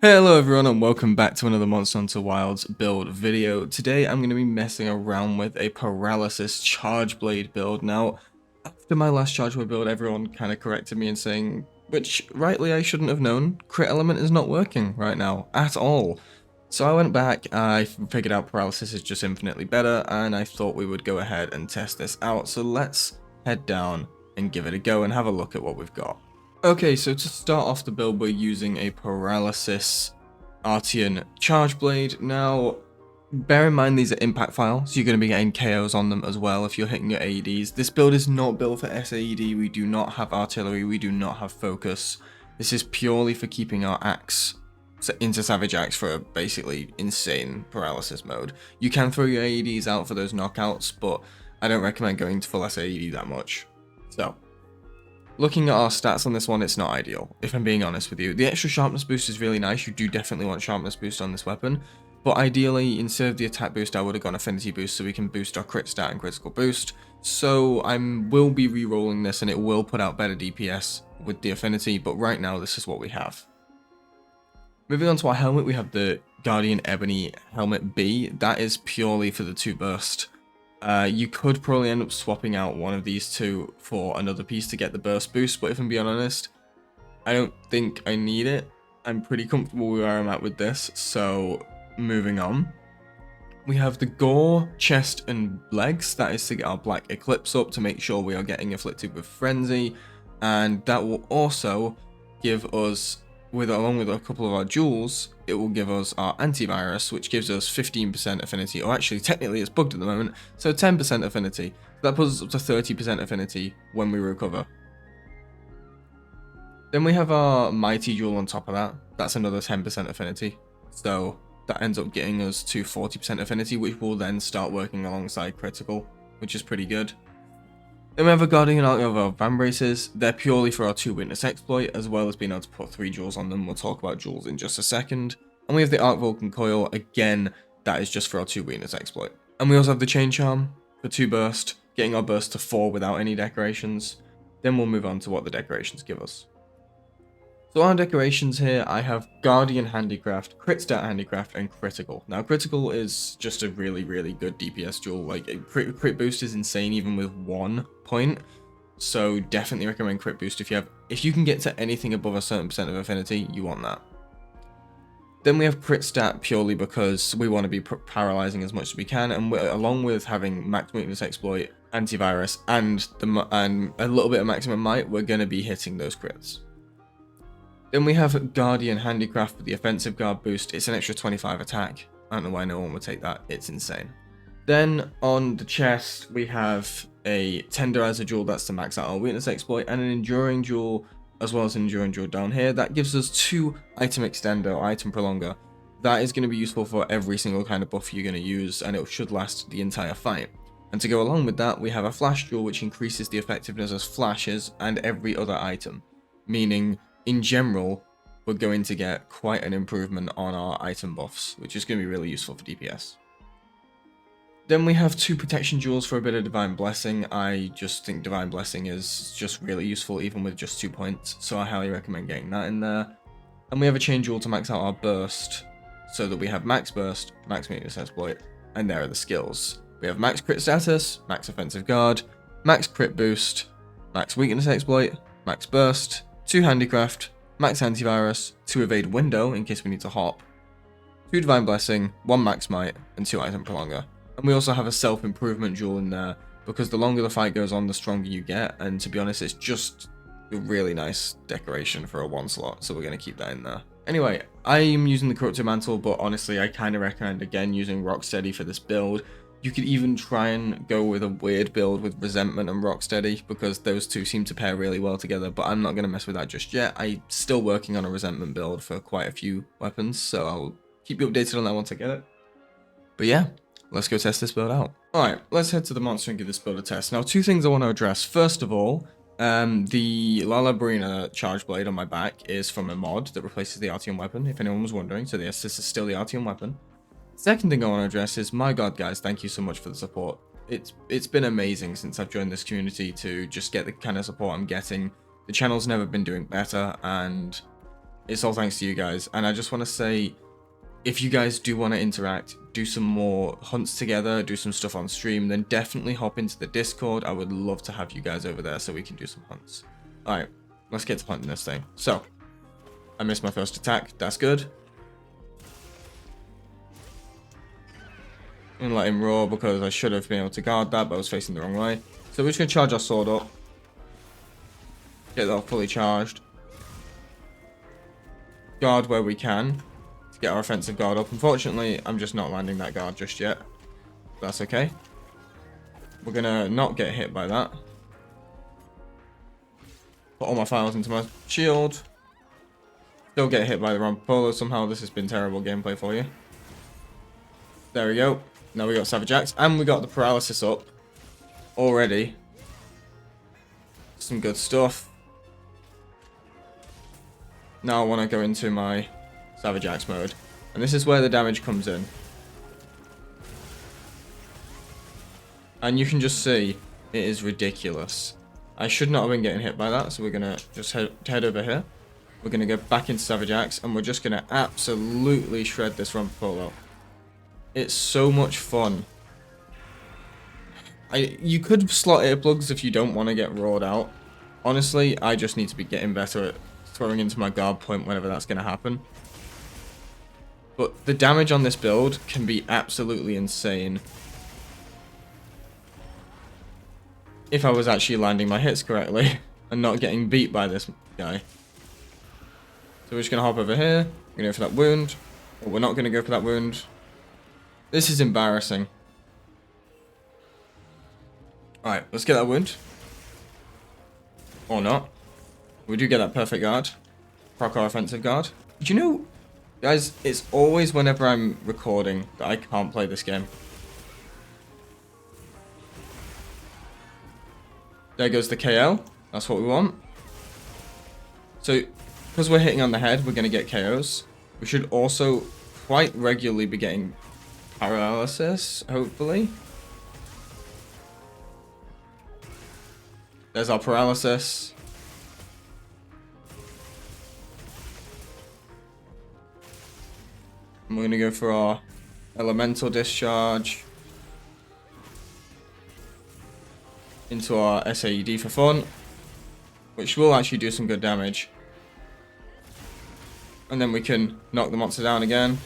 Hello everyone and welcome back to another Monster Hunter Wilds build video. Today I'm going to be messing around with a Paralysis Chargeblade build. Now, after my last Chargeblade build, everyone kind of corrected me in saying, which rightly I shouldn't have known, crit element is not working right now at all. So I went back, I figured out Paralysis is just infinitely better, and I thought we would go ahead and test this out. So let's head down and give it a go and have a look at what we've got. Okay, so to start off the build, we're using a Paralysis Artian Chargeblade. Now, bear in mind these are impact files, so you're going to be getting KOs on them as well if you're hitting your AEDs. This build is not built for SAED, we do not have artillery, we do not have focus. This is purely for keeping our axe into Savage Axe for a basically insane paralysis mode. You can throw your AEDs out for those knockouts, but I don't recommend going to full SAED that much. So, looking at our stats on this one, it's not ideal, if I'm being honest with you. The extra sharpness boost is really nice, you do definitely want sharpness boost on this weapon, but ideally, instead of the attack boost, I would have gone affinity boost so we can boost our crit stat and critical boost. So I will be re-rolling this and it will put out better DPS with the affinity, but right now this is what we have. Moving on to our helmet, we have the Guardian Ebony Helmet B. That is purely for the 2 burst. You could probably end up swapping out one of these two for another piece to get the burst boost, but if I'm being honest, I don't think I need it. I'm pretty comfortable where I'm at with this, so moving on. We have the Gore, Chest, and Legs. That is to get our Black Eclipse up to make sure we are getting afflicted with Frenzy, and that will also give us, along with a couple of our jewels, it will give us our antivirus, which gives us 15% affinity, or actually technically it's bugged at the moment, so 10% affinity. That puts us up to 30% affinity when we recover. Then we have our Mighty Jewel on top of that. That's another 10% affinity, so that ends up getting us to 40% affinity, which will then start working alongside critical, which is pretty good. Then we have a Guardian Arc of our Van Braces. They're purely for our 2 Witness exploit, as well as being able to put 3 jewels on them. We'll talk about jewels in just a second. And we have the Arc Vulcan Coil. Again, that is just for our 2 Witness exploit. And we also have the Chain Charm for 2 burst, getting our burst to 4 without any decorations. Then we'll move on to what the decorations give us. So our decorations here, I have Guardian Handicraft, Crit Stat Handicraft, and Critical. Now Critical is just a really, really good DPS jewel. Like, crit boost is insane even with 1 point. So definitely recommend crit boost if you can get to anything above a certain percent of affinity, you want that. Then we have Crit Stat purely because we want to be paralyzing as much as we can, and along with having Max Weakness Exploit, Antivirus, and a little bit of Maximum Might, we're going to be hitting those crits. Then we have Guardian Handicraft with the Offensive Guard boost. It's an extra 25 attack. I don't know why no one would take that. It's insane. Then on the chest, we have a Tenderizer Jewel. That's to max out our Weakness Exploit. And an Enduring Jewel, as well as an Enduring Jewel down here. That gives us 2 Item Extender or Item Prolonger. That is going to be useful for every single kind of buff you're going to use. And it should last the entire fight. And to go along with that, we have a Flash Jewel, which increases the effectiveness of flashes and every other item. Meaning, in general, we're going to get quite an improvement on our item buffs, which is going to be really useful for DPS. Then we have 2 protection jewels for a bit of Divine Blessing. I just think Divine Blessing is just really useful even with just 2 points, so I highly recommend getting that in there. And we have a chain jewel to max out our burst, so that we have max burst, max weakness exploit, and there are the skills. We have max crit status, max offensive guard, max crit boost, max weakness exploit, max burst, 2 handicraft, max antivirus, 2 evade window in case we need to hop, 2 divine blessing, 1 max might, and 2 item prolonger. And we also have a self-improvement jewel in there, because the longer the fight goes on, the stronger you get, and to be honest, it's just a really nice decoration for a 1 slot, so we're going to keep that in there. Anyway, I am using the Corrupted Mantle, but honestly, I kind of recommend, again, using Rocksteady for this build. You could even try and go with a weird build with Resentment and Rocksteady, because those two seem to pair really well together, but I'm not going to mess with that just yet. I'm still working on a Resentment build for quite a few weapons, so I'll keep you updated on that once I get it. But yeah, let's go test this build out. Alright, let's head to the monster and give this build a test. Now, 2 things I want to address. First of all, the Lalabrina Chargeblade on my back is from a mod that replaces the Artium weapon, if anyone was wondering, so yes, this is still the Artium weapon. Second thing I want to address is, my god guys, thank you so much for the support. It's been amazing since I've joined this community to just get the kind of support I'm getting. The channel's never been doing better, and it's all thanks to you guys. And I just want to say, if you guys do want to interact, do some more hunts together, do some stuff on stream, then definitely hop into the Discord. I would love to have you guys over there so we can do some hunts. Alright, let's get to hunting this thing. So, I missed my first attack. That's good. I'm going to let him roar because I should have been able to guard that, but I was facing the wrong way. So we're just going to charge our sword up. Get that fully charged. Guard where we can. Get our offensive guard up. Unfortunately, I'm just not landing that guard just yet. That's okay. We're gonna not get hit by that. Put all my files into my shield. Still get hit by the Rompolo somehow. This has been terrible gameplay for you. There we go. Now we got Savage Axe. And we got the paralysis up. Already. Some good stuff. Now I want to go into my Savage Axe mode. And this is where the damage comes in. And you can just see it is ridiculous. I should not have been getting hit by that, so we're going to just head over here. We're going to go back into Savage Axe, and we're just going to absolutely shred this Rompolo. It's so much fun. You could slot earplugs if you don't want to get roared out. Honestly, I just need to be getting better at throwing into my guard point whenever that's going to happen. But the damage on this build can be absolutely insane. If I was actually landing my hits correctly and not getting beat by this guy. So we're just going to hop over here. We're going to go for that wound. But we're not going to go for that wound. This is embarrassing. Alright, let's get that wound. Or not. We do get that perfect guard. Proc our offensive guard. Do you know... Guys, it's always whenever I'm recording that I can't play this game. There goes the KO. That's what we want. So, because we're hitting on the head, we're going to get KOs. We should also quite regularly be getting paralysis, hopefully. There's our paralysis. And we're going to go for our elemental discharge into our SAED for fun, which will actually do some good damage. And then we can knock the monster down again.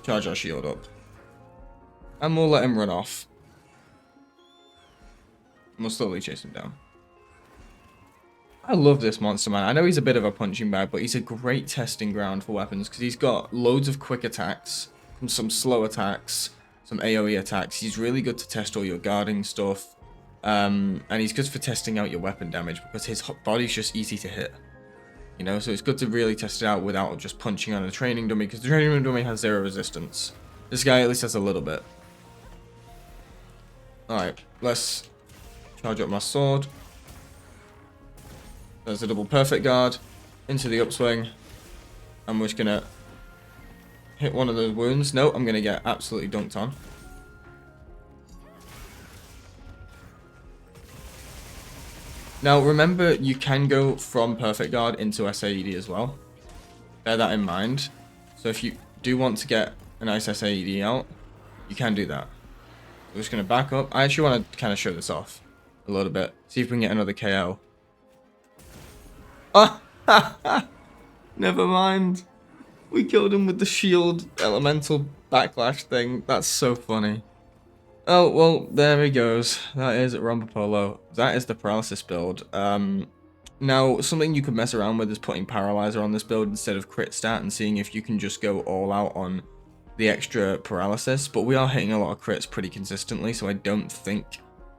Charge our shield up. And we'll let him run off. And we'll slowly chase him down. I love this monster, man. I know he's a bit of a punching bag, but he's a great testing ground for weapons because he's got loads of quick attacks, some slow attacks, some AoE attacks. He's really good to test all your guarding stuff. And he's good for testing out your weapon damage because his body's just easy to hit. You know, so it's good to really test it out without just punching on a training dummy because the training dummy has 0 resistance. This guy at least has a little bit. Alright, let's charge up my sword. There's a double perfect guard into the upswing. I'm just gonna hit one of those wounds. No, I'm gonna get absolutely dunked on. Now remember, you can go from perfect guard into SAED as well. Bear that in mind. So if you do want to get a nice SAED out, you can do that. We're just gonna back up. I actually want to kind of show this off a little bit. See if we can get another KO. Ah, never mind. We killed him with the shield elemental backlash thing. That's so funny. Oh, well, there he goes. That is Rompolo. That is the paralysis build. Now, something you could mess around with is putting Paralyzer on this build instead of crit stat and seeing if you can just go all out on the extra paralysis. But we are hitting a lot of crits pretty consistently, so I don't think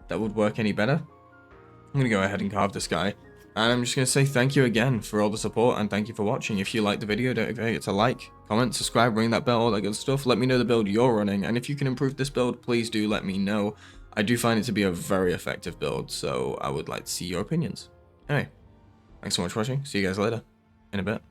that would work any better. I'm going to go ahead and carve this guy. And I'm just going to say thank you again for all the support and thank you for watching. If you liked the video, don't forget to like, comment, subscribe, ring that bell, all that good stuff. Let me know the build you're running. And if you can improve this build, please do let me know. I do find it to be a very effective build, so I would like to see your opinions. Anyway, thanks so much for watching. See you guys later in a bit.